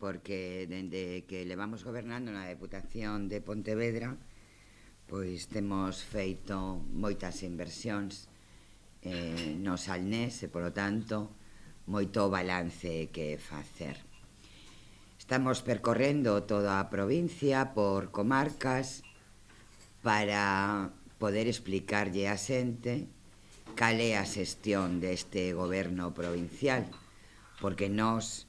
porque dende que levamos gobernando na Deputación de Pontevedra, pois temos feito moitas inversións no Salnés e, polo tanto, moito balance que facer. Estamos percorrendo toda a provincia por comarcas para poder explicarlle a xente cal é a xestión deste goberno provincial, porque nós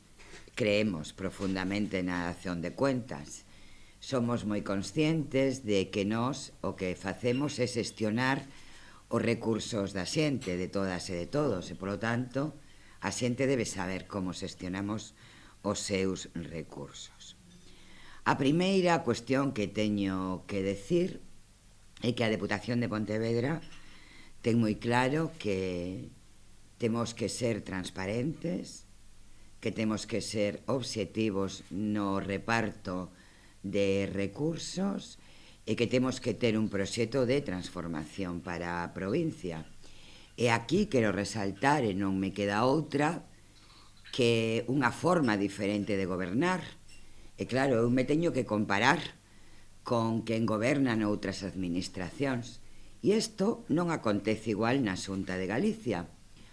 creemos profundamente na dación de cuentas. Somos moi conscientes de que nós o que facemos é xestionar os recursos da xente, de todas e de todos, e, polo tanto, a xente debe saber como xestionamos os seus recursos. A primeira cuestión que teño que decir é que a Deputación de Pontevedra ten moi claro que temos que ser transparentes, que temos que ser obxectivos no reparto de recursos e que temos que ter un proxecto de transformación para a provincia. E aquí quero resaltar, e non me queda outra, que unha forma diferente de gobernar. E claro, eu me teño que comparar con quen goberna noutras administracións. E isto non acontece igual na Xunta de Galicia.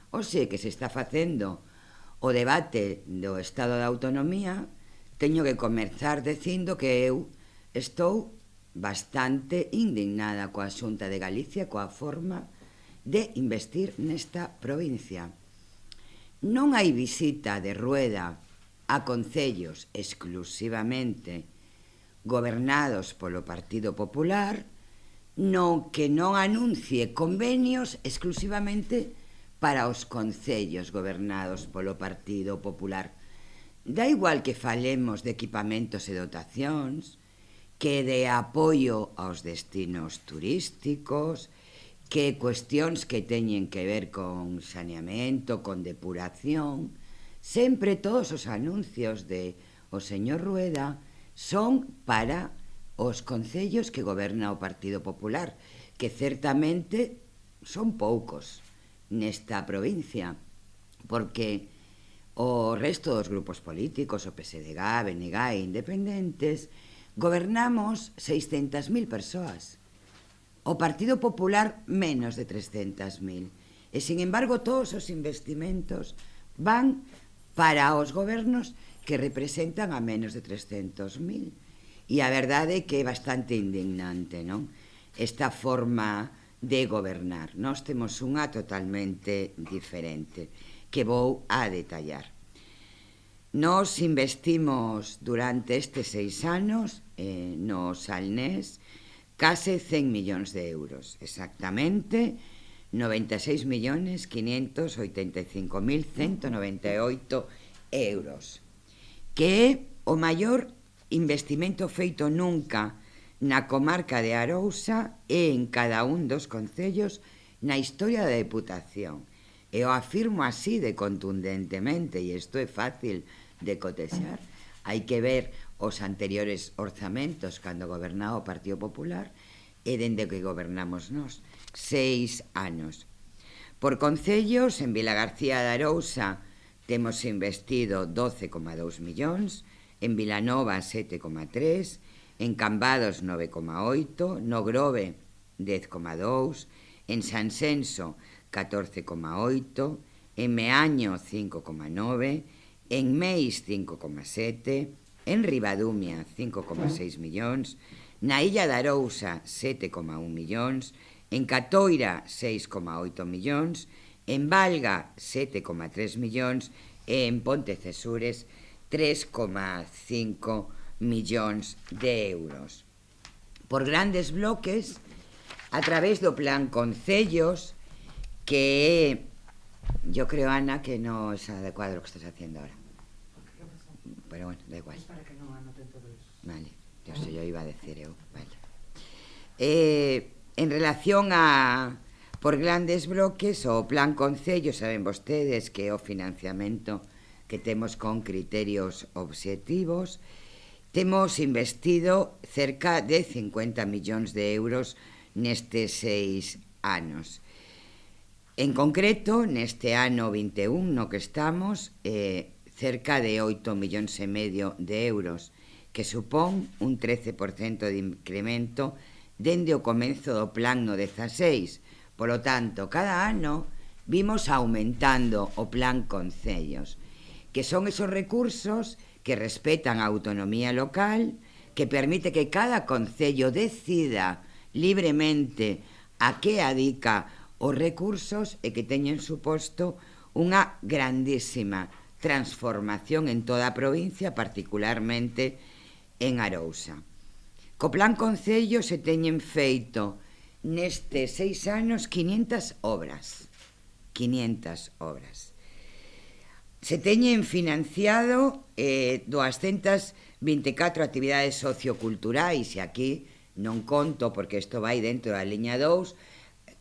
O sei que se está facendo o debate do Estado de Autonomía, teño que comezar dicindo que eu estou bastante indignada coa Xunta de Galicia, coa forma de investir nesta provincia. Non hai visita de Rueda a concellos exclusivamente gobernados polo Partido Popular, non que non anuncie convenios exclusivamente para os concellos gobernados polo Partido Popular. Da igual que falemos de equipamentos e dotacións, que de apoio aos destinos turísticos, que cuestións que teñen que ver con saneamento, con depuración, sempre todos os anuncios de o señor Rueda son para os concellos que goberna o Partido Popular, que certamente son poucos nesta provincia, porque o resto dos grupos políticos, o PSDG, BNG e independentes, gobernamos 600.000 persoas. O Partido Popular menos de 300.000. E, sin embargo, todos os investimentos van para os gobernos que representan a menos de 300.000. E a verdade é que é bastante indignante, non? Esta forma de gobernar. Nós temos unha totalmente diferente, que vou a detallar. Nós investimos durante estes 6 anos no Salnés case 100 millóns de euros, exactamente 96.585.198 euros, que é o maior investimento feito nunca na comarca de Arousa e en cada un dos concellos na historia da Deputación. E o afirmo así de contundentemente, e isto é fácil de cotexar. Hai que ver os anteriores orzamentos cando gobernaba o Partido Popular e dende que gobernamos nós. 6 anos. Por concellos, en Vilagarcía de Arousa temos investido 12,2 millóns, en Vilanova 7,3, en Cambados 9,8, no Grove 10,2, en Sanxenxo 14,8, en Meaño 5,9, en Meis 5,7, en Ribadumia 5,6 millóns, na Illa de Arousa 7,1 millóns, en Catoira 6,8 millóns, en Valga 7,3 millóns e en Pontecesures 3,5 millóns de euros. Por grandes bloques, a través do plan Concellos, que yo creo, Ana, que no es adecuado lo que estás haciendo ahora. Pero bueno, da igual. Es para que no anoten todo eso. Vale, yo iba a decir eu. Vale. En relación a por grandes bloques, o plan Concello, saben vostedes que o financiamento que temos con criterios obxectivos, temos investido cerca de 50 millóns de euros nestes 6 anos. En concreto, neste ano 21 no que estamos, cerca de 8,5 millóns de euros, que supón un 13% de incremento dende o comenzo do plan no 16. Polo tanto, cada ano vimos aumentando o plan concellos, que son esos recursos que respetan a autonomía local, que permite que cada concello decida libremente a que adica os recursos e que teñen suposto unha grandísima transformación en toda a provincia, particularmente en Arousa. Co plan concello se teñen feito nestes 6 anos 500 obras. 500 obras. Se teñen financiado 224 actividades socioculturais, e aquí non conto porque isto vai dentro da liña 2,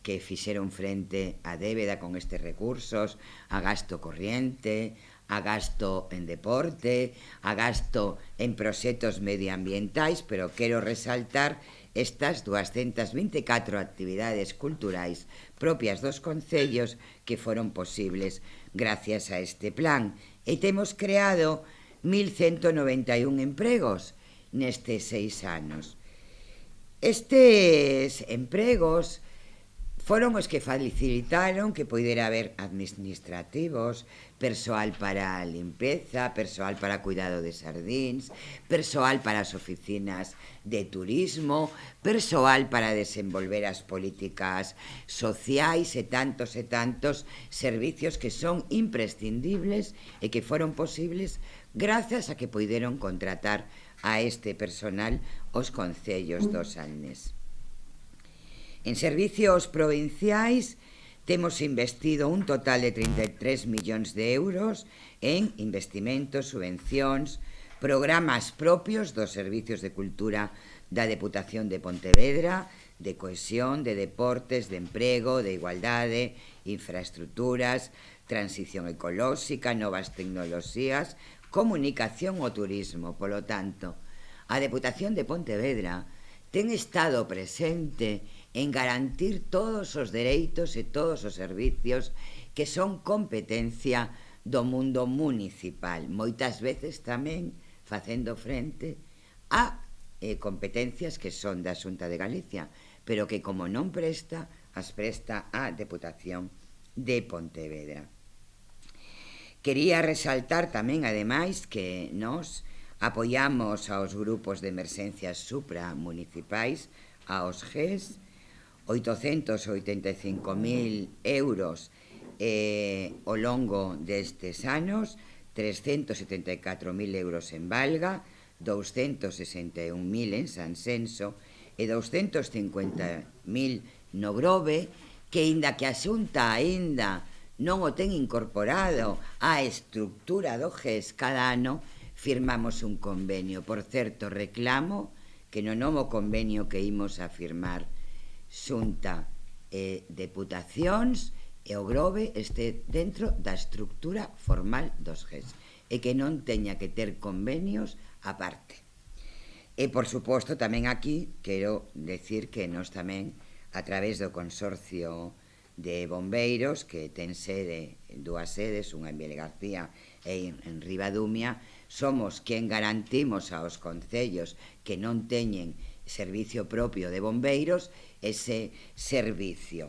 que fixeron frente á débeda con estes recursos, a gasto corriente, a gasto en deporte, a gasto en proxectos medioambientais, pero quero resaltar estas 224 actividades culturais propias dos concellos que foron posibles gracias a este plan. E temos creado 1.191 empregos nestes 6 anos. Estes empregos foron os que facilitaron que poidera haber administrativos, persoal para a limpeza, persoal para cuidado de sardíns, persoal para as oficinas de turismo, persoal para desenvolver as políticas sociais e tantos servicios que son imprescindibles e que foron posibles grazas a que poideron contratar a este personal os concellos do Salnés. En servicios provinciais temos investido un total de 33 millóns de euros en investimentos, subvencións, programas propios dos servicios de cultura da Deputación de Pontevedra, de cohesión, de deportes, de emprego, de igualdade, infraestructuras, transición ecolóxica, novas tecnoloxías, comunicación ou turismo. Polo tanto, a Deputación de Pontevedra ten estado presente en garantir todos os dereitos e todos os servicios que son competencia do mundo municipal, moitas veces tamén facendo frente a competencias que son da Xunta de Galicia, pero que como non presta, as presta a Deputación de Pontevedra. Quería resaltar tamén, ademais, que nós apoiamos aos grupos de emerxencias supramunicipais, aos GES, 885.000 euros ao longo destes anos, 374.000 euros en Valga, 261.000 en Sansenso e 250.000 no Grove, que aínda que a Xunta aínda non o ten incorporado á estructura do GES, cada ano firmamos un convenio. Por certo, reclamo que no novo convenio que imos a firmar Xunta e Deputacións e o Grove este dentro da estructura formal dos GES e que non teña que ter convenios aparte. E, por suposto, tamén aquí quero decir que nós tamén, a través do Consorcio de Bombeiros, que ten dúas sedes, unha en Viele García e en Ribadumia, somos quen garantimos aos concellos que non teñen servicio propio de bombeiros ese servicio.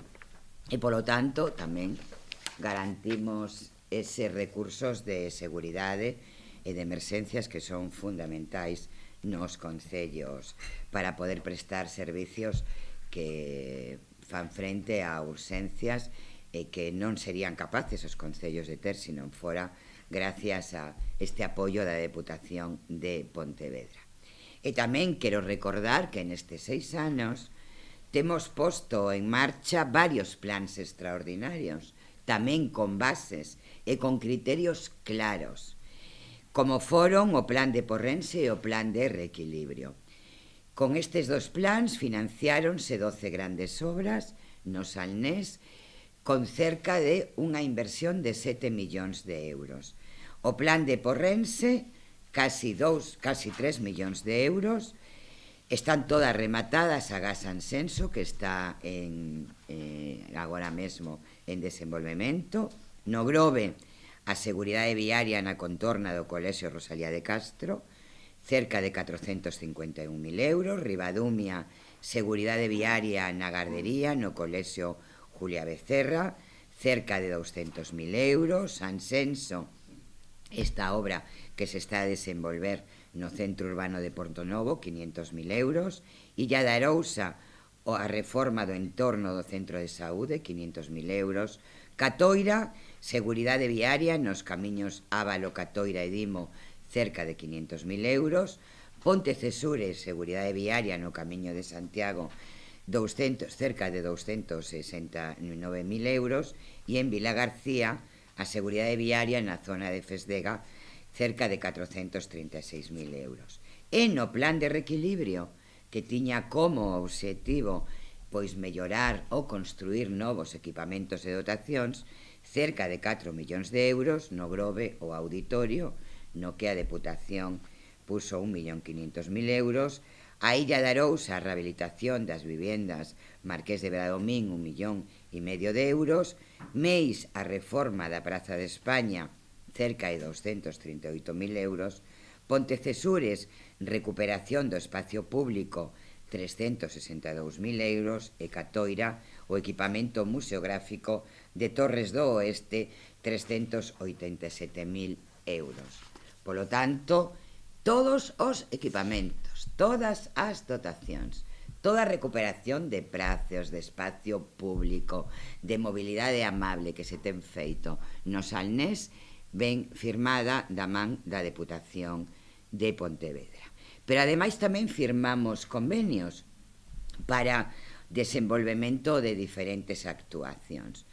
E, polo tanto, tamén garantimos eses recursos de seguridade e de emerxencias que son fundamentais nos concellos para poder prestar servicios que fan frente a urxencias e que non serían capaces os concellos de ter se non fora gracias a este apoio da Deputación de Pontevedra. E tamén quero recordar que nestes 6 anos temos posto en marcha varios plans extraordinarios, tamén con bases e con criterios claros, como foron o plan de Porrense e o plan de reequilibrio. Con estes dos plans financiáronse 12 grandes obras no Salnés con cerca de unha inversión de 7 millóns de euros. O plan de Porrense, casi 3 millóns de euros, están todas rematadas a Gas Sansenso, que está agora mesmo en desenvolvemento. No Grove a seguridade viaria na contorna do Colexio Rosalía de Castro, cerca de 451.000 euros, Ribadumia, seguridade viaria na Gardería, no Colexio Julia Becerra, cerca de 200.000 euros, Sansenso, esta obra que se está a desenvolver no Centro Urbano de Portonovo, 500.000 euros, Illa de Arousa, a reforma do entorno do Centro de Saúde, 500.000 euros, Catoira, seguridade viaria nos camiños Ávalo, Catoira e Dimo, cerca de 500.000 euros, Pontecesures, seguridade viaria no camiño de Santiago, cerca de 269.000 euros, e en Vila García, a seguridade viaria na zona de Fesdega, cerca de 436.000 euros. E no plan de reequilibrio, que tiña como obxectivo pois mellorar ou construir novos equipamentos e dotacións, cerca de 4 millóns de euros no Grove ou Auditorio, no que a Deputación puso 1.500.000 euros, a Illa de Arousa, a rehabilitación das vivendas Marqués de Bradomín, 1,5 millón de euros, Meis, a reforma da Praza de España, cerca de 238.000 euros, Pontecesures, recuperación do espacio público, 362.000 euros, e Catoira, o equipamento museográfico de Torres do Oeste, 387.000 euros. Polo tanto, todos os equipamentos, todas as dotacións, toda a recuperación de prazos, de espacio público, de mobilidade amable que se ten feito no Salnés, ben firmada da man da Deputación de Pontevedra. Pero ademais tamén firmamos convenios para desenvolvemento de diferentes actuacións.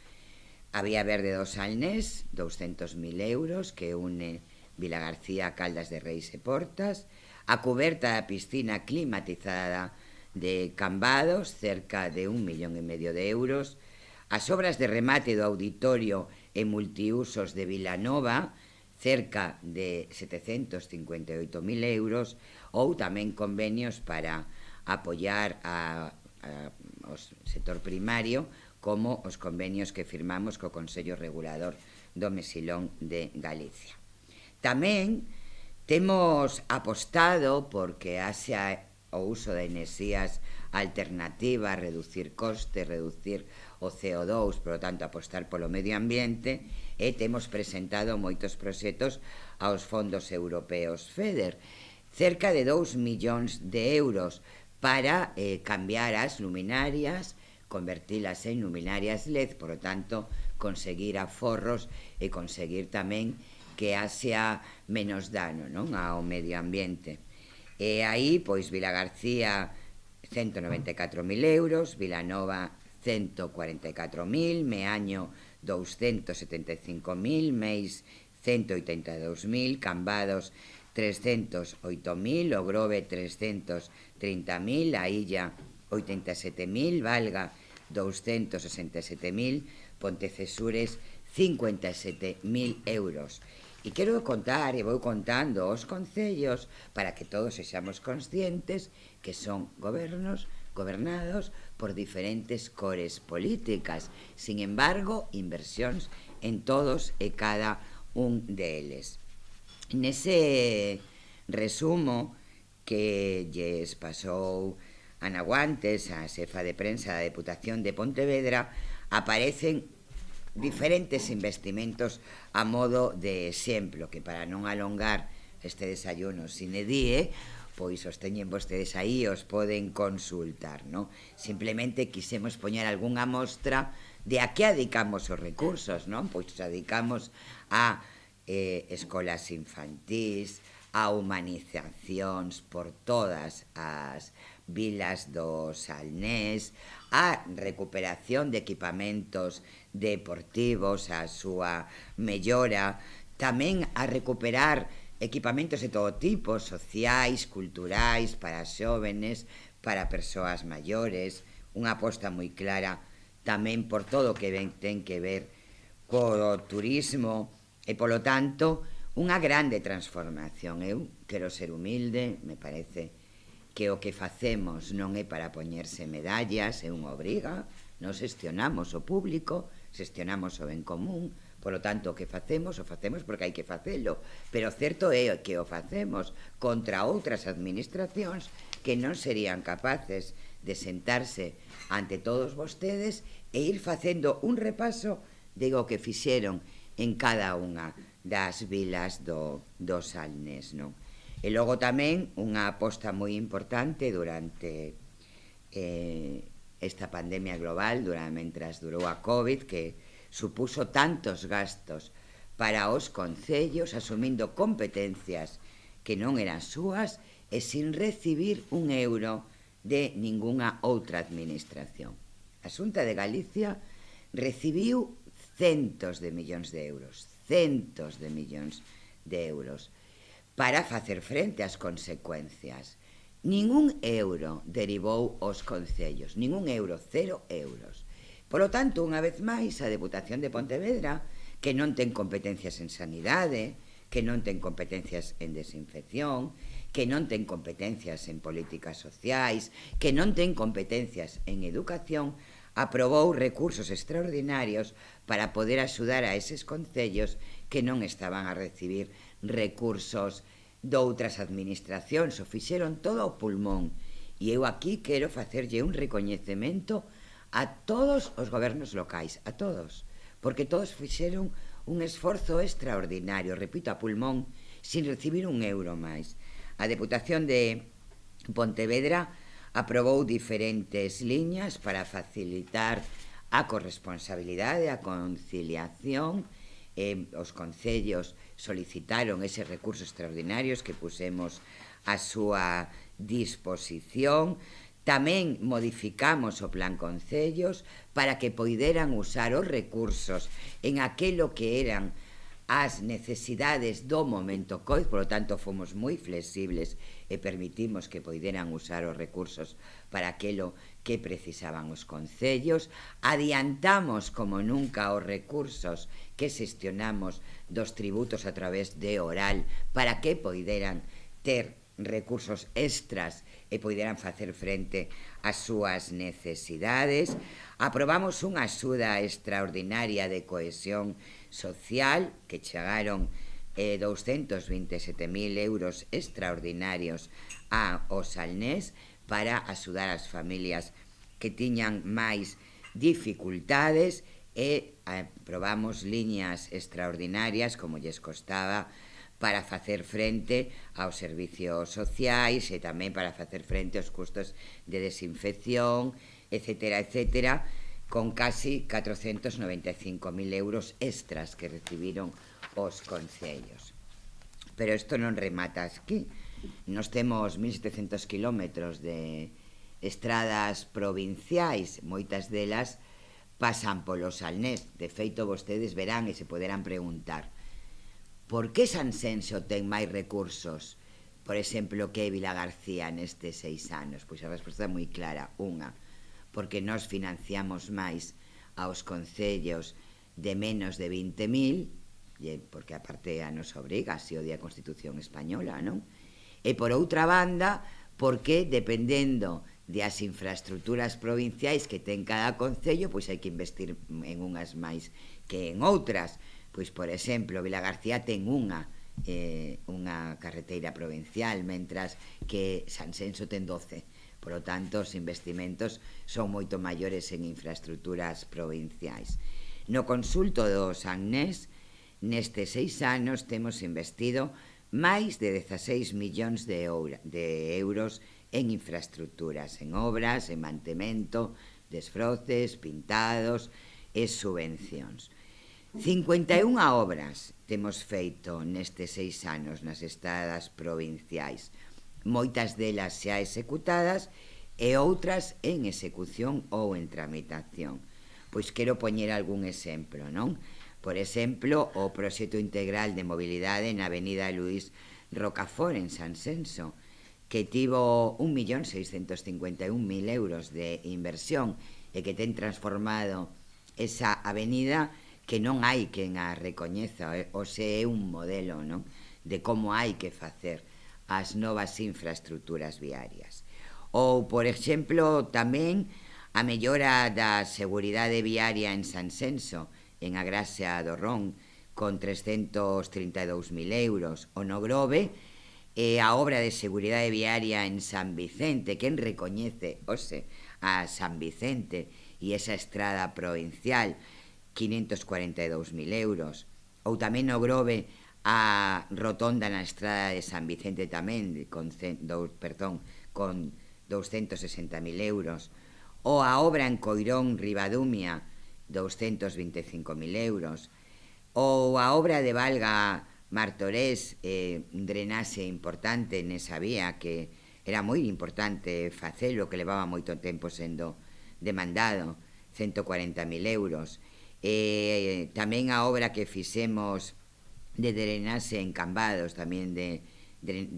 A Vía Verde do Salnés, 200.000 euros, que une Vilagarcía, Caldas de Reis e Portas, a cuberta da piscina climatizada de Cambados, cerca de 1,5 millón de euros, as obras de remate do auditorio e multiusos de Vilanova, cerca de 758.000 euros, ou tamén convenios para apoiar ao sector primario, como os convenios que firmamos co Consello Regulador do Mesilón de Galicia. Tamén temos apostado porque haxa o uso de enerxías alternativas, reducir costes, reducir o CO2, por lo tanto, apostar polo medio ambiente, e temos presentado moitos proxectos aos fondos europeos FEDER, cerca de 2 millóns de euros para cambiar as luminarias, convertilas en luminarias LED, por lo tanto, conseguir aforros e conseguir tamén que haxa menos dano, non, ao medio ambiente. E aí, pois, Vilagarcía, 194.000 euros, Vilanova, 144.000, Meaño, 275.000, Meis, 182.000, Cambados, 308.000, o Grove, 330.000, a Illa, 87.000, Valga, 267.000, Pontecesures, 57.000 euros. E quero contar, e vou contando os concellos para que todos sexamos conscientes que son gobernados por diferentes cores políticas. Sin embargo, inversións en todos e cada un deles. Nese resumo que lles pasou Ana Guantes, a xefa de prensa da Deputación de Pontevedra, aparecen diferentes investimentos a modo de exemplo, que para non alongar este desayuno sine die, pois os teñen vostedes aí, os poden consultar, non? Simplemente quisemos poñer algunha mostra de a que adicamos os recursos, non? Pois adicamos a escolas infantís, a humanizacións por todas as vilas do Salnés, a recuperación de equipamentos deportivos, a súa mellora, tamén a recuperar equipamentos de todo tipo, sociais, culturais, para xóvenes, para persoas maiores, unha aposta moi clara tamén por todo o que ten que ver co turismo e, polo tanto, unha grande transformación. Eu quero ser humilde, me parece que o que facemos non é para poñerse medallas, é unha obriga, nos xestionamos o público, xestionamos o ben común, Por lo tanto, o que facemos porque hai que facelo, pero certo é que o facemos contra outras administracións que non serían capaces de sentarse ante todos vostedes e ir facendo un repaso de o que fixeron en cada unha das vilas do Salnés, non? E logo tamén unha aposta moi importante durante esta pandemia global, mentras durou a COVID, que supuso tantos gastos para os concellos, asumindo competencias que non eran súas e sin recibir un euro de ningunha outra administración. A Xunta de Galicia recibiu centos de millóns de euros para facer frente ás consecuencias. Ningún euro derivou aos concellos, ningún euro, 0 euros. Por lo tanto, unha vez máis, a Deputación de Pontevedra, que non ten competencias en sanidade, que non ten competencias en desinfección, que non ten competencias en políticas sociais, que non ten competencias en educación, aprobou recursos extraordinarios para poder axudar a eses concellos que non estaban a recibir recursos doutras administracións, o fixeron todo ao pulmón. E eu aquí quero facerlle un recoñecemento a todos os gobernos locais, a todos, porque todos fixeron un esforzo extraordinario, repito, a pulmón, sin recibir un euro máis. A Deputación de Pontevedra aprobou diferentes liñas para facilitar a corresponsabilidade, a conciliación. Os concellos solicitaron eses recursos extraordinarios que pusemos a súa disposición. Tamén modificamos o Plan Concellos para que poideran usar os recursos en aquilo que eran as necesidades do momento COVID, por lo tanto fomos moi flexibles e permitimos que poideran usar os recursos para aquilo que precisaban os concellos. Adiantamos como nunca os recursos que xestionamos dos tributos a través de oral para que poideran ter recursos extras e poideran facer frente ás súas necesidades. Aprobamos unha axuda extraordinaria de cohesión social que chegaron 227.000 euros extraordinarios ao Salnés para axudar as familias que tiñan máis dificultades e aprobamos liñas extraordinarias como lles costaba para facer frente aos servicios sociais e tamén para facer frente aos custos de desinfección, etcétera, etcétera, con casi 495.000 euros extras que recibiron os concellos. Pero isto non remata aquí. Nos temos 1.700 kilómetros de estradas provinciais, moitas delas pasan polo Salnés. De feito, vostedes verán e se poderán preguntar por que Sanxenxo ten máis recursos, por exemplo, que Vilagarcía nestes 6 anos? Pois a resposta é moi clara. Unha, porque nós financiamos máis aos concellos de menos de 20.000, porque aparte a nos obriga, así o di a Constitución Española, non? E por outra banda, porque dependendo das infraestructuras provinciais que ten cada concello, pois hai que investir en unhas máis que en outras. Pois, por exemplo, Vilagarcía ten unha carreteira provincial, mentras que Sanxenxo ten 12. Por lo tanto, os investimentos son moito maiores en infraestructuras provinciais. No consulto do Salnés, nestes 6 anos temos investido máis de 16 millóns de euros en infraestructuras, en obras, en mantemento, desfroces, pintados e subvencións. 51 obras temos feito nestes 6 anos nas estradas provinciais, moitas delas xa executadas e outras en execución ou en tramitación. Pois quero poñer algún exemplo, non? Por exemplo, o proxecto integral de mobilidade na avenida Luís Rocafort en Sanxenxo, que tivo 1.651.000 euros de inversión e que ten transformado esa avenida que non hai quen a recoñeza, ou se é un modelo, non? De como hai que facer as novas infraestructuras viarias. Ou, por exemplo, tamén a mellora da seguridade viaria en Sanxenxo, en a Graxa do Ron, con 332.000 euros. O no Grove, a obra de seguridade viaria en San Vicente, quen recoñece, a San Vicente e esa estrada provincial, 542.000 euros. Ou tamén no Grove, a rotonda na estrada de San Vicente tamén, con 260.000 euros. Ou a obra en Coirón, Ribadumia, 225.000 euros. Ou a obra de Valga Martorés, un drenaxe importante nesa vía, que era moi importante facelo, que levaba moito tempo sendo demandado, 140.000 euros. Tamén a obra que fixemos de drenaxe en Cambados, tamén de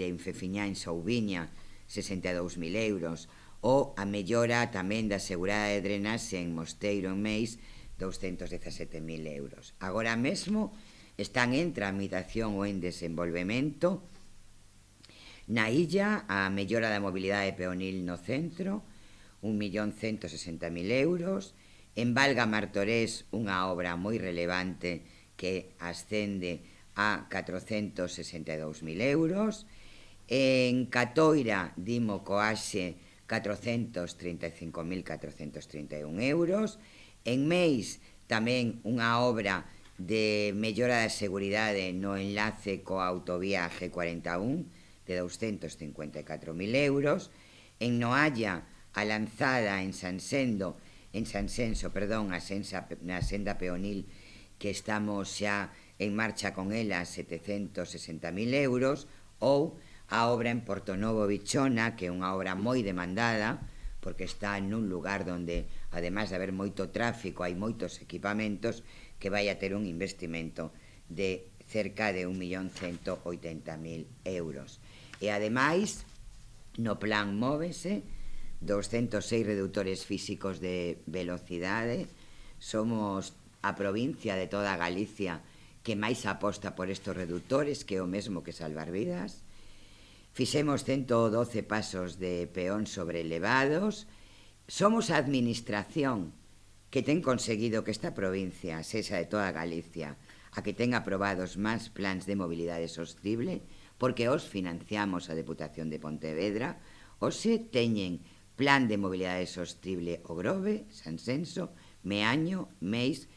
Infefiñá en Souviña, 62.000 euros. Ou a mellora tamén da segurada de drenaxe en Mosteiro, en Meis, 217.000 euros. Agora mesmo están en tramitación ou en desenvolvemento na illa a mellora da mobilidade peonil no centro, 1.160.000 euros. En Valga Martorés, unha obra moi relevante que ascende a 462.000 euros. En Catoira, Dimo Coaxe, 435.431 euros. En Meis, tamén unha obra de mellora da seguridade no enlace coa autovía G41 de 254.000 euros. En Noalla, a lanzada en Sansenso, na senda peonil, que estamos xa en marcha con ela, 760.000 euros. Ou a obra en Portonovo Bichona, que é unha obra moi demandada, porque está nun lugar onde, ademais de haber moito tráfico, hai moitos equipamentos, que vai a ter un investimento de cerca de 1.180.000 euros. E ademais, no plan Móvese, 206 reductores físicos de velocidade. Somos a provincia de toda Galicia que máis aposta por estes reductores, que é o mesmo que salvar vidas. Fixemos 112 pasos de peón sobre elevados. Somos a administración que ten conseguido que esta provincia sexa de toda Galicia a que ten aprobados máis plans de mobilidade sostible, porque os financiamos a Deputación de Pontevedra. Hoxe teñen plan de mobilidade sostible o Grove, Sansenso, Meaño, Meis,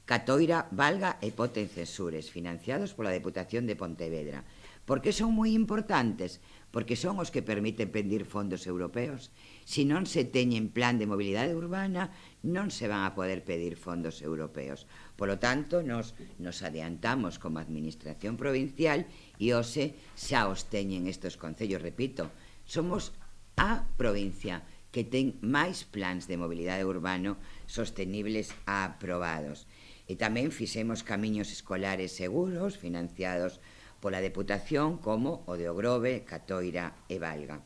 Catoira, Valga e Potencesures, financiados pola Deputación de Pontevedra. Por que son moi importantes? Porque son os que permiten pedir fondos europeos. Se non se teñen plan de mobilidade urbana, non se van a poder pedir fondos europeos. Por lo tanto, nos adiantamos como administración provincial e hoxe xa os teñen estes concellos. Repito, somos a provincia que ten máis plans de mobilidade urbano sostenibles aprobados. E tamén fixemos camiños escolares seguros, financiados pola Deputación, como o de Ogrove, Catoira e Valga.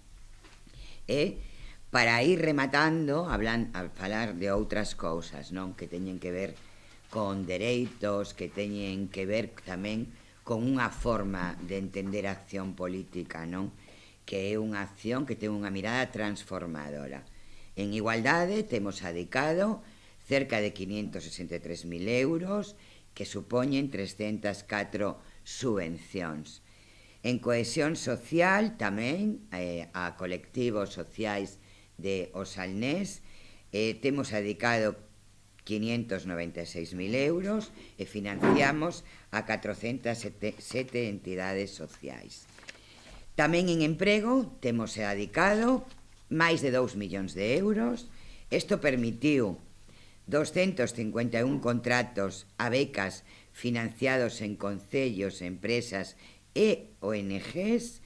E, para ir rematando, a falar de outras cousas, non? Que teñen que ver con dereitos, que teñen que ver tamén con unha forma de entender a acción política, non? Que é unha acción que ten unha mirada transformadora. En igualdade temos adicado cerca de 563.000 euros, que supoñen 304 subvencións. En cohesión social tamén, a colectivos sociais de Osalnés, temos adicado 596.000 euros e financiamos a 407 entidades sociais. Tamén en emprego temos adicado máis de 2 millóns de euros. Isto permitiu 251 contratos a becas financiados en concellos, empresas e ONGs,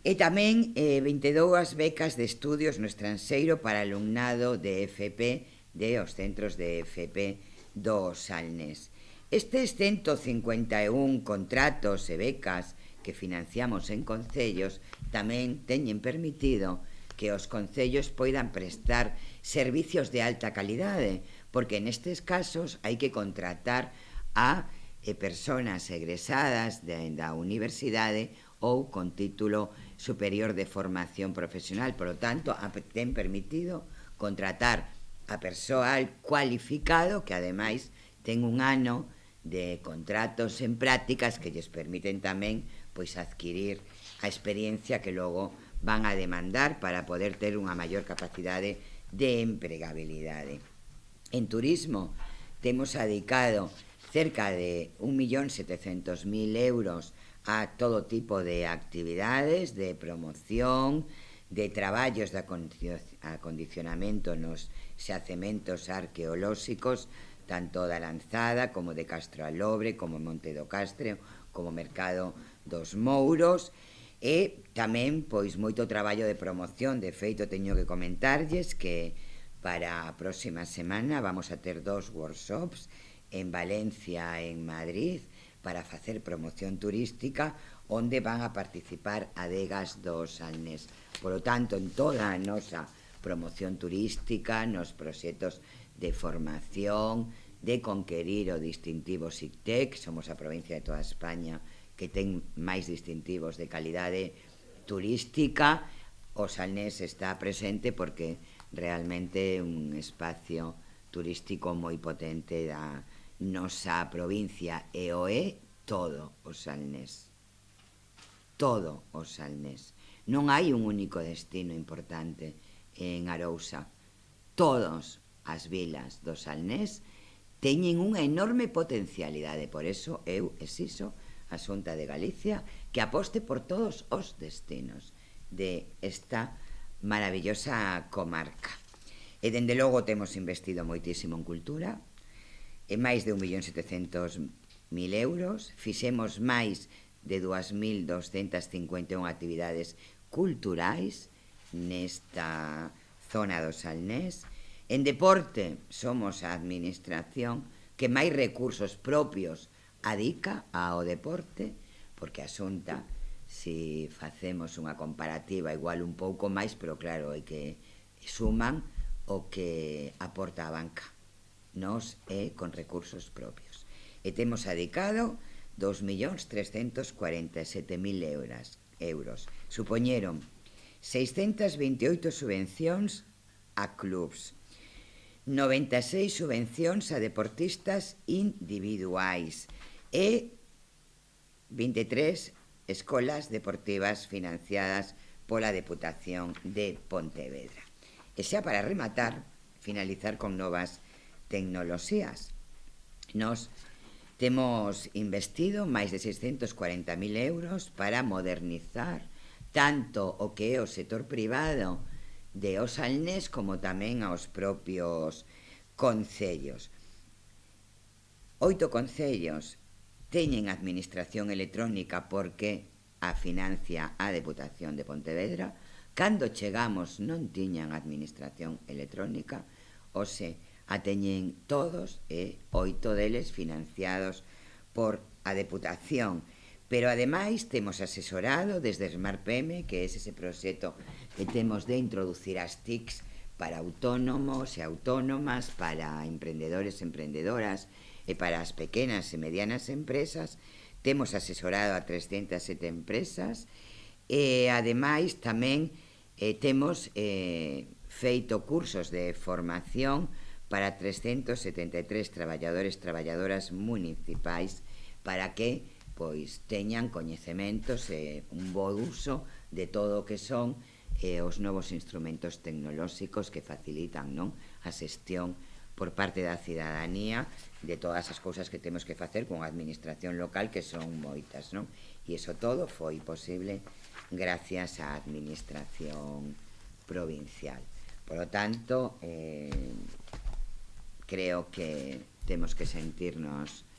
e tamén 22 becas de estudios no estranxeiro para alumnado de FP de os centros de FP do Salnés. Estes 151 contratos e becas que financiamos en concellos tamén teñen permitido que os concellos poidan prestar servicios de alta calidade, porque nestes casos hai que contratar a persoas egresadas da universidade ou con título superior de formación profesional. Por lo tanto, ten permitido contratar a persoal cualificado que ademais ten un ano de contratos en prácticas que lles permiten tamén pois adquirir a experiencia que logo van a demandar para poder ter unha maior capacidade de empregabilidade. En turismo temos dedicado cerca de 1.700.000 euros a todo tipo de actividades, de promoción, de traballos de acondicionamento nos xacementos arqueolóxicos, tanto da Lanzada como de Castro Alobre, como Monte do Castro, como Mercado dos Mouros, e tamén pois moito traballo de promoción. De feito, teño que comentarlles que para a próxima semana vamos a ter 2 workshops en Valencia e en Madrid para facer promoción turística, onde van a participar adegas do Salnés. Por lo tanto, en toda a nosa promoción turística, nos proxectos de formación, de conquerir o distintivo SICTEC, somos a provincia de toda España que ten máis distintivos de calidade turística, o Salnés está presente porque realmente é un espacio turístico moi potente da nosa provincia, e o é todo o Salnés. Todo o Salnés. Non hai un único destino importante en Arousa. Todas as vilas do Salnés teñen unha enorme potencialidade. Por eso eu exiso a Xunta de Galicia que aposte por todos os destinos de esta maravillosa comarca. E dende logo temos investido moitísimo en cultura, e máis de 1.700.000 euros, fixemos máis de 2.251 actividades culturais nesta zona do Salnés. En deporte somos a administración que máis recursos propios adica ao deporte, porque a Xunta, se facemos unha comparativa, igual un pouco máis, pero claro, é que suman o que aporta a banca. Nos é con recursos propios. E temos dedicado 2.347.000 euros. Supoñeron 628 subvencións a clubs, 96 subvencións a deportistas individuais e 23 escolas deportivas financiadas pola Deputación de Pontevedra. E xa para rematar, finalizar con novas tecnoloxías. Nos temos investido máis de 640.000 euros para modernizar tanto o que é o sector privado de o Salnés como tamén aos propios concellos. 8 concellos teñen administración electrónica porque a financia a Deputación de Pontevedra. Cando chegamos non tiñan administración electrónica, hoxe a teñen todos, e 8 deles financiados por a Deputación. Pero ademais temos asesorado desde Smart PM, que é ese proxecto que temos de introducir as TICs para autónomos e autónomas, para emprendedores e emprendedoras e para as pequenas e medianas empresas. Temos asesorado a 307 empresas e ademais tamén temos feito cursos de formación para 373 traballadores e traballadoras municipais para que pois teñan coñecementos e un bo uso de todo o que son os novos instrumentos tecnolóxicos que facilitan, non, a xestión por parte da cidadanía de todas as cousas que temos que facer con a administración local, que son moitas, non? E iso todo foi posible gracias á administración provincial. Por lo tanto, creo que temos que sentirnos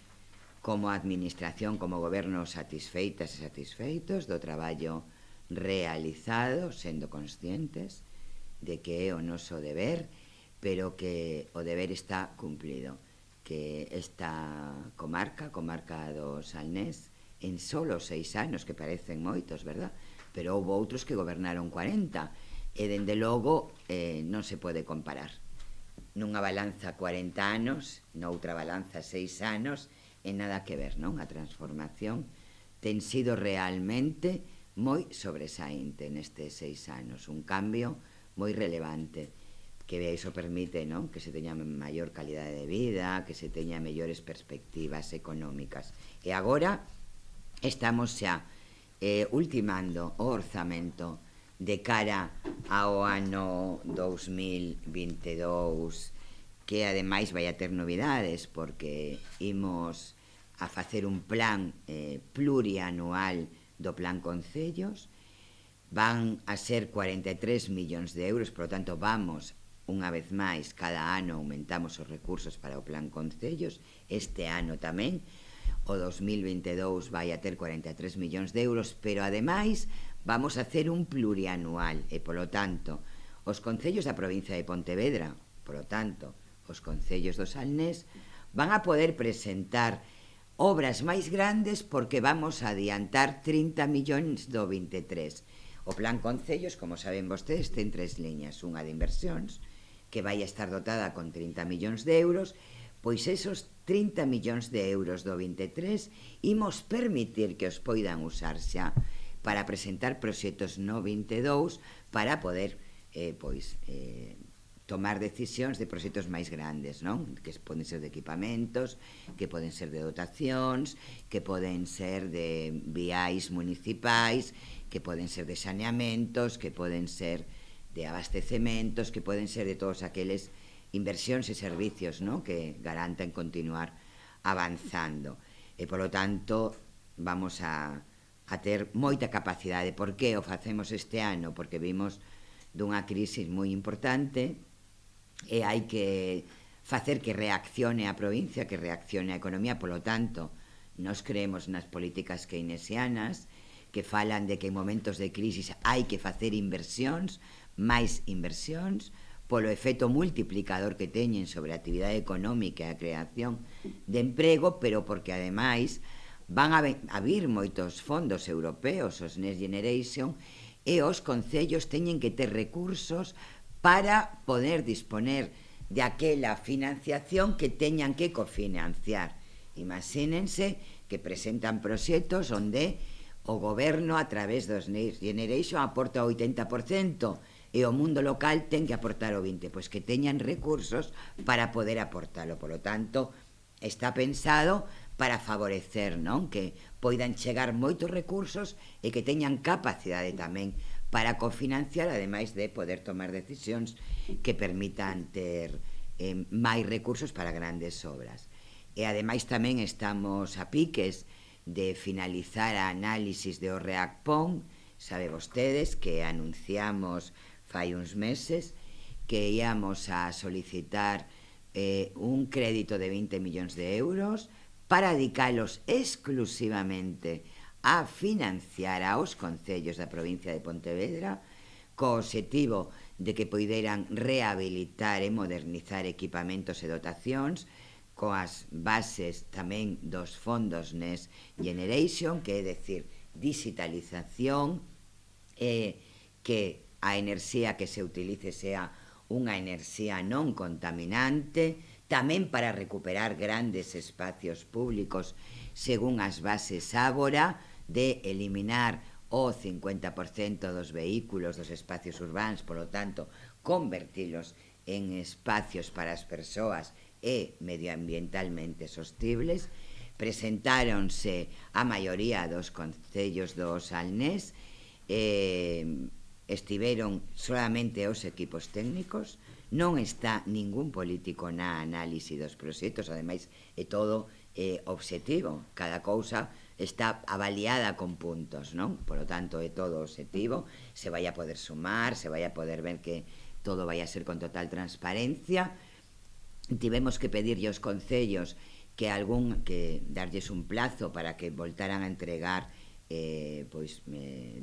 como administración, como goberno, satisfeitas e satisfeitos do traballo realizado, sendo conscientes de que é o noso deber, pero que o deber está cumplido, que esta comarca do Salnés, en solo 6 anos, que parecen moitos, verdad? Pero houve outros que gobernaron 40, e dende logo non se pode comparar. Nunha balanza 40 anos, noutra balanza 6 anos, e nada que ver, non? A transformación ten sido realmente moi sobresaínte nestes 6 anos, un cambio moi relevante que iso permite, non? Que se teña maior calidade de vida, que se teña mellores perspectivas económicas. E agora estamos xa ultimando o orzamento de cara ao ano 2022, que ademais vai a ter novidades, porque imos a facer un plan plurianual do Plan Concellos. Van a ser 43 millóns de euros, por lo tanto vamos, unha vez máis, cada ano aumentamos os recursos para o Plan Concellos. Este ano tamén, o 2022 vai a ter 43 millóns de euros, pero ademais vamos a hacer un plurianual e, polo tanto, os concellos da provincia de Pontevedra, polo tanto, os concellos do Salnés, van a poder presentar obras máis grandes porque vamos a adiantar 30 millóns do 23. O Plan Concellos, como saben vostedes, ten 3 liñas. Unha de inversións, que vai a estar dotada con 30 millóns de euros, pois esos 30 millóns de euros do 23 imos permitir que os poidan usar xa para presentar proxectos no 22 para poder tomar decisións de proxectos máis grandes, non? Que poden ser de equipamentos, que poden ser de dotacións, que poden ser de viais municipais, que poden ser de saneamentos, que poden ser de abastecementos, que poden ser de todos aqueles inversións e servicios, non? Que garanten continuar avanzando. E, polo tanto, vamos a ter moita capacidade. Por que o facemos este ano? Porque vimos dunha crisis moi importante e hai que facer que reaccione a provincia, que reaccione a economía. Polo tanto, nos creemos nas políticas keynesianas que falan de que en momentos de crisis hai que facer inversións, máis inversións, polo efecto multiplicador que teñen sobre a actividade económica e a creación de emprego, pero porque ademais van a vir moitos fondos europeos, os Next Generation, e os concellos teñen que ter recursos para poder disponer de aquela financiación que teñan que cofinanciar. Imagínense que presentan proxectos onde o goberno, a través dos Next Generation, aporta o 80%, e o mundo local ten que aportar o 20%, pois que teñan recursos para poder aportalo. Por lo tanto, está pensado para favorecer, non? Que poidan chegar moitos recursos e que teñan capacidade tamén para cofinanciar, ademais de poder tomar decisións que permitan ter máis recursos para grandes obras. E ademais tamén estamos a piques de finalizar a análisis de o REACPON. Sabe vostedes que anunciamos fai uns meses que íamos a solicitar un crédito de 20 millóns de euros para dedicalos exclusivamente a financiar aos concellos da provincia de Pontevedra, co obxectivo de que poideran rehabilitar e modernizar equipamentos e dotacións, coas bases tamén dos fondos Next Generation, que é decir, digitalización, que a enerxía que se utilice sea unha enerxía non contaminante, tamén para recuperar grandes espacios públicos según as bases Ágora, de eliminar o 50% dos vehículos dos espacios urbanos, polo tanto, convertilos en espacios para as persoas e medioambientalmente sostibles. Presentáronse a maioría dos concellos do Salnés, estiveron solamente os equipos técnicos, non está ningún político na análise dos proxectos, ademais é todo obxectivo, cada cousa está avaliada con puntos, non? Por lo tanto, é todo obxectivo, se vai a poder sumar, se vai a poder ver que todo vai a ser con total transparencia. Tivemos que pedirlle aos concellos que darlles un plazo para que voltaran a entregar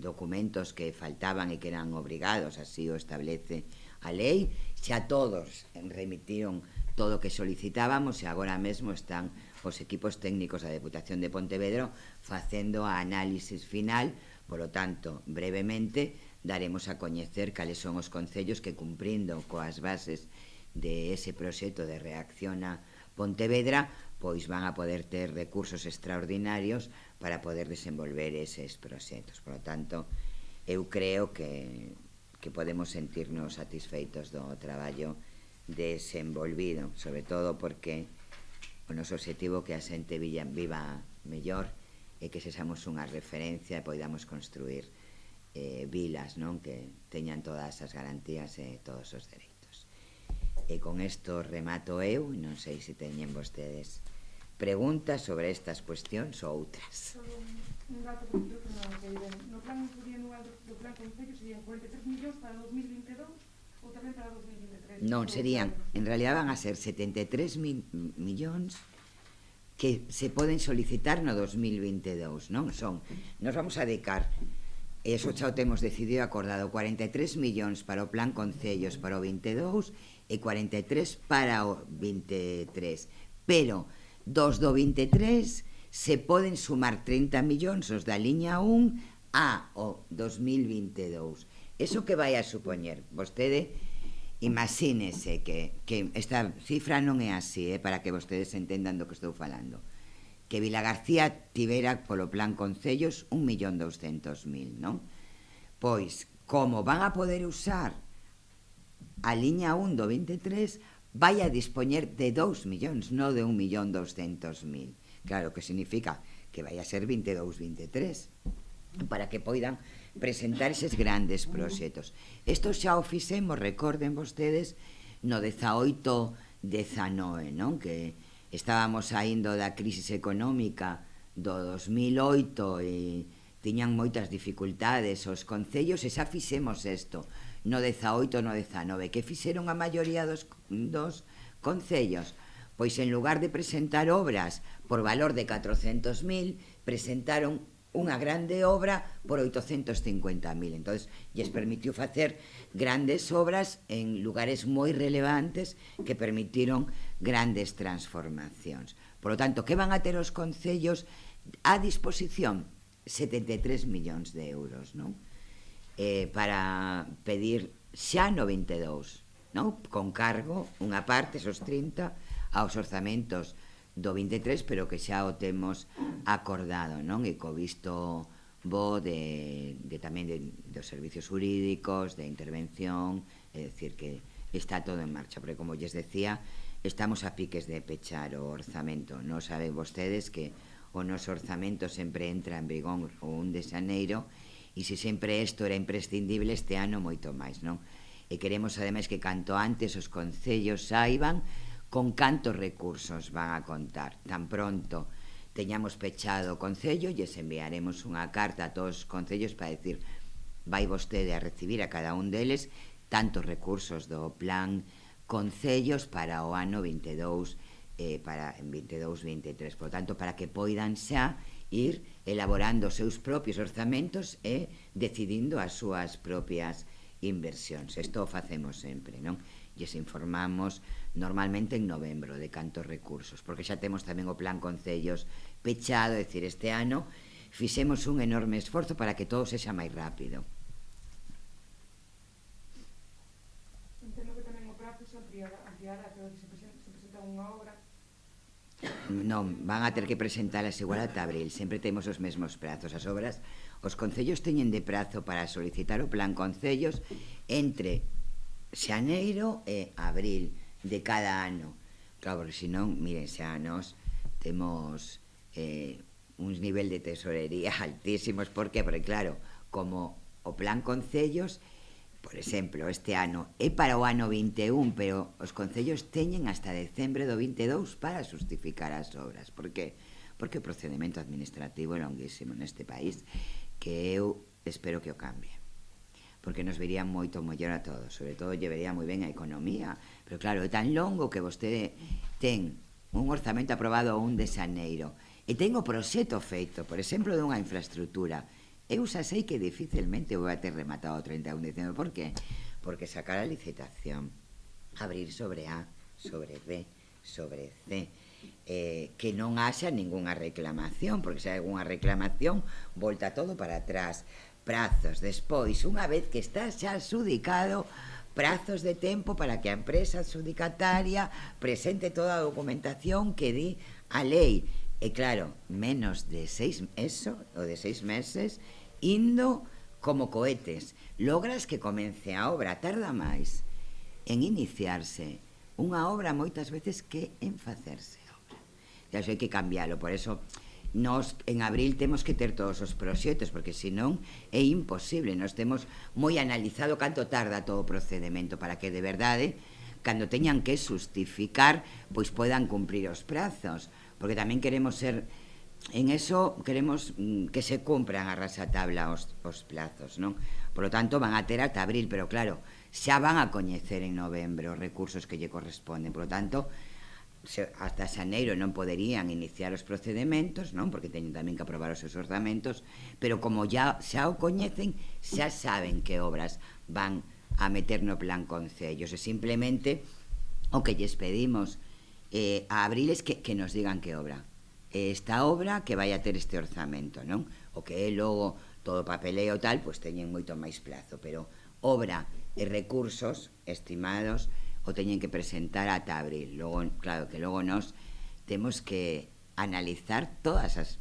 documentos que faltaban e que eran obrigados, así o establece a lei. Xa todos remitiron todo o que solicitábamos e agora mesmo están os equipos técnicos da Deputación de Pontevedra facendo a análisis final. Por lo tanto, brevemente daremos a coñecer cales son os concellos que, cumprindo coas bases de ese proxecto de Reacción a Pontevedra, pois van a poder ter recursos extraordinarios para poder desenvolver eses proxectos. Por lo tanto, eu creo que podemos sentirnos satisfeitos do traballo desenvolvido, sobre todo porque o noso objetivo que a xente viva mellor e que sexamos unha referencia e poidamos construir vilas, non, que teñan todas as garantías e todos os dereitos. E con isto remato eu, non sei se teñen vostedes preguntas sobre estas cuestións ou outras. Un dato que creo que non sei ben. No plan plurianual do plan Concello serían 43 millóns para 2022 ou tamén para 2023? Non, serían, en realidad van a ser 73 millóns que se poden solicitar no 2022, non? Nos vamos a dedicar, e iso xa o temos decidido e acordado, 43 millóns para o plan Concellos para o 22 e 43 para o 23. Pero dos do 23 se poden sumar 30 millóns os da liña 1 a o 2022. Eso que vai a supoñer? Vostede imagínese que esta cifra non é así, para que vostedes entendan do que estou falando. Que Vilagarcía tivera polo plan Concellos 1.200.000, non? Pois, como van a poder usar a liña 1 do 23, vai a dispoñer de 2 millóns, non de 1.200.000. Claro, que significa que vai a ser 22-23, para que poidan presentar eses grandes proxectos. Isto xa o fixemos, recorden vostedes, no 18-19, non? Que estábamos saindo da crisis económica do 2008 e tiñan moitas dificultades os concellos, e xa fixemos isto no 18 no 19. Que fixeron a maioría dos concellos? Pois en lugar de presentar obras por valor de 400.000, presentaron unha grande obra por 850.000. Entonces, lles permitiu facer grandes obras en lugares moi relevantes que permitiron grandes transformacións. Por lo tanto, que van a ter os concellos a disposición? 73 millóns de euros, non? Para pedir xa no 22, non? Con cargo, unha parte, esos 30, aos orzamentos do 23, pero que xa o temos acordado, non? E co visto bo tamén dos servicios jurídicos, de intervención, é dicir que está todo en marcha, porque como lles decía, estamos a piques de pechar o orzamento. Non saben vostedes que o noso orzamento sempre entra en vigor o 1 de xaneiro, e se sempre isto era imprescindible, este ano moito máis, non? E queremos, ademais, que canto antes os concellos saiban con cantos recursos van a contar. Tan pronto teñamos pechado o concello, lles enviaremos unha carta a todos os concellos para decir, vai vostede a recibir a cada un deles tantos recursos do plan concellos para o ano 22, para en 22-23. Por tanto, para que poidan xa ir elaborando os seus propios orzamentos e decidindo as súas propias inversións. Isto o facemos sempre, non? Lles informamos normalmente en novembro de cantos recursos, porque xa temos tamén o plan concellos pechado, é dicir, este ano fixemos un enorme esforzo para que todo sexa máis rápido. Entendo que tamén o prazo se ampliará, que se presenta unha obra. Non, van a ter que presentalas igual ata abril, sempre temos os mesmos prazos. As obras, os concellos teñen de prazo para solicitar o plan concellos entre xaneiro e abril de cada ano. Claro, porque senón, miren, xa nos temos un nivel de tesorería altísimos. Por que? Porque claro, como o plan concellos, por exemplo, este ano é para o ano 21, pero os concellos teñen hasta decembre do 22 para justificar as obras. Por que? Porque o procedimento administrativo é longuísimo neste país, que eu espero que o cambie, porque nos vería moito mellor a todos, sobre todo lle vería moi ben a economía, pero claro, é tan longo que vostede ten un orzamento aprobado o 1 de xaneiro e ten o proxecto feito, por exemplo, dunha infraestructura. Eu xa sei que dificilmente vou a ter rematado o 31 de diciembre. Por qué? Porque sacar a licitación, abrir sobre A, sobre B, sobre C, que non haxa ningunha reclamación, porque se hai algunha reclamación volta todo para atrás. Prazos, despois, unha vez que está xa adxudicado, prazos de tempo para que a empresa adxudicataria presente toda a documentación que di a lei. E claro, menos de 6 meses indo como cohetes. Logras que comece a obra, tarda máis en iniciarse unha obra moitas veces que en facerse obra. E iso hai que cambiálo, por eso nos en abril temos que ter todos os proxectos, porque senón é imposible. Nos temos moi analizado canto tarda todo o procedemento para que de verdade, cando teñan que justificar, pois podan cumprir os prazos, porque tamén queremos ser, en eso queremos que se cumpran a rasatabla os plazos, non? Por lo tanto, van a ter ata abril, pero claro, xa van a coñecer en novembro os recursos que lle corresponden. Por lo tanto, hasta xaneiro non poderían iniciar os procedementos, non? Porque teñen tamén que aprobar os seus orzamentos, pero como xa o coñecen, xa saben que obras van a meter no plan concellos. E simplemente o que lles pedimos a abril es que nos digan que obra. Esta obra que vai a ter este orzamento, non? O que é logo todo papeleo tal, pois teñen moito máis plazo, pero obra e recursos estimados o teñen que presentar ata abril. Logo, claro, que logo nós temos que analizar todas as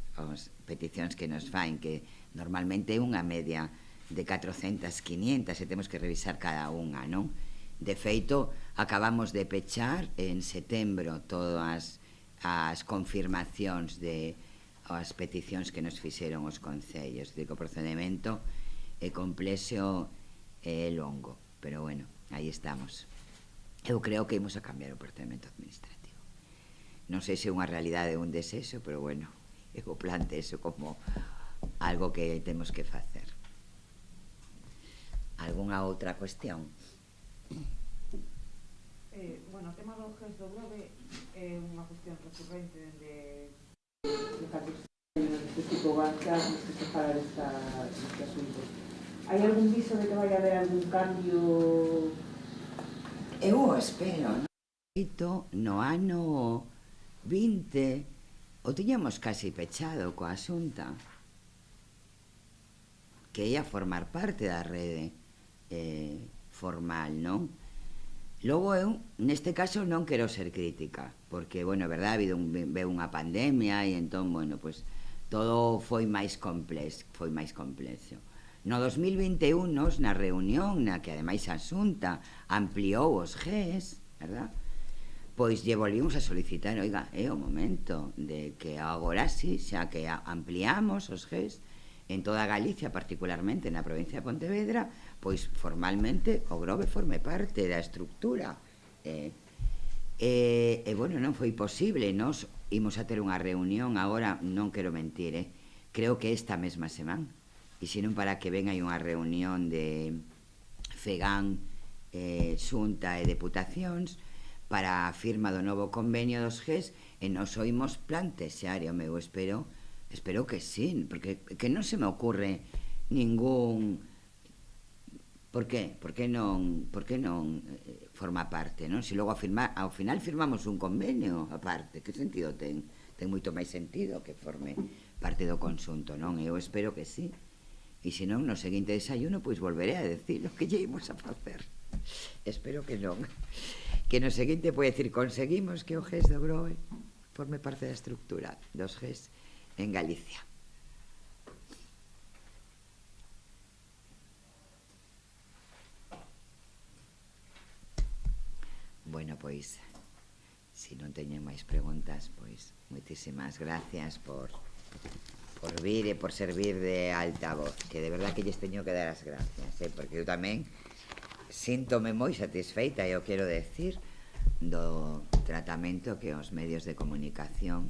peticións que nos faen, que normalmente é unha media de 400, 500, e temos que revisar cada unha, non? De feito, acabamos de pechar en setembro todas as confirmacións de as peticións que nos fixeron os concellos. Digo, o procedimento é complexo e longo, pero bueno, aí estamos. Eu creo que imos a cambiar o procedimento administrativo. Non sei se é unha realidade ou un desexo, pero bueno, eu plantexo como algo que temos que facer. Algúnha outra cuestión? Bueno, o tema do GES do Grove é unha cuestión recurrente de cando este tipo de bancas que se fala deste asunto. Hai algún viso de que vai haber algún cambio? Eu espero, non? No ano 20 o tiñamos casi pechado coa Xunta, que ia formar parte da rede formal, non? Logo eu, neste caso, non quero ser crítica, porque, bueno, é verdade, veu unha pandemia e entón, bueno, pois todo foi máis complexo. No 2021, na reunión na que ademais a Xunta ampliou os GES, verdad? Pois lle volvimos a solicitar, oiga, é o momento de que agora sí, xa que ampliamos os GES en toda Galicia, particularmente na provincia de Pontevedra, pois formalmente o Grove forme parte da estructura. Bueno, non foi posible, nós imos a ter unha reunión agora, non quero mentir, creo que esta mesma semana, e senón para que venga unha reunión de FEGAN, Xunta e Deputacións para a firma do novo convenio dos GES, e nos oímos plantexar, e o meu espero que sí, porque que non se me ocurre ningún... Por qué? Por que non forma parte, non? Se logo ao final firmamos un convenio aparte, que sentido ten? Ten moito máis sentido que forme parte do conxunto, non? Eu espero que sí. E se non, no seguinte desayuno, pois volveré a decir o que lle imos a facer. Espero que non. Que no seguinte pode decir, conseguimos que o GES do Grove forme parte da estructura dos GES en Galicia. Bueno, pois, se non teñen máis preguntas, pois, moitísimas gracias por vir e por servir de altavoz, que de verdad que lles teño que dar as gracias, porque eu tamén síntome moi satisfeita, e eu quero decir, do tratamento que os medios de comunicación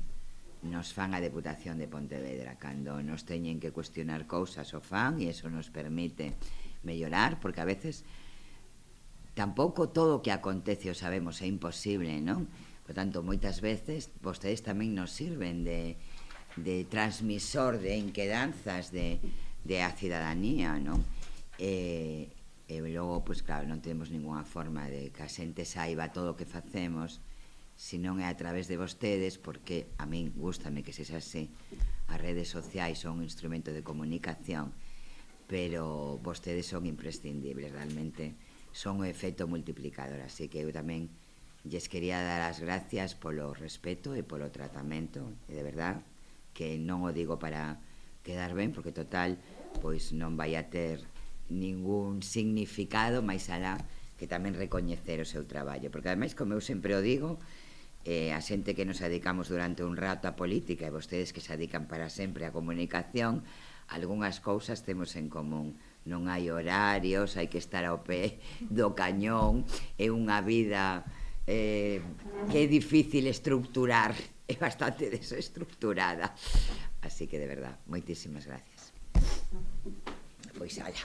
nos fan a Deputación de Pontevedra, cando nos teñen que cuestionar cousas o fan, e eso nos permite mellorar, porque a veces tampouco todo o que acontece o sabemos, é imposible, non? Por tanto, moitas veces vostedes tamén nos sirven de transmisor de inquedanzas de a cidadanía, non? E logo, pois claro, non temos ninguna forma de que a xente saiba todo o que facemos, se non é a través de vostedes, porque a min gústame que se xase as redes sociais son un instrumento de comunicación, pero vostedes son imprescindibles, realmente son o efecto multiplicador, así que eu tamén lles quería dar as gracias polo respeto e polo tratamento, e de verdad que non o digo para quedar ben, porque total, pois non vai a ter ningún significado máis alá que tamén recoñecer o seu traballo, porque ademais, como eu sempre o digo, a xente que nos dedicamos durante un rato a política e vostedes que se dedican para sempre a comunicación, algunhas cousas temos en común. Non hai horarios, hai que estar ao pé do cañón, é unha vida que é difícil estructurar, é bastante desestructurada. Así que, de verdad, moitísimas gracias. Pois, ala.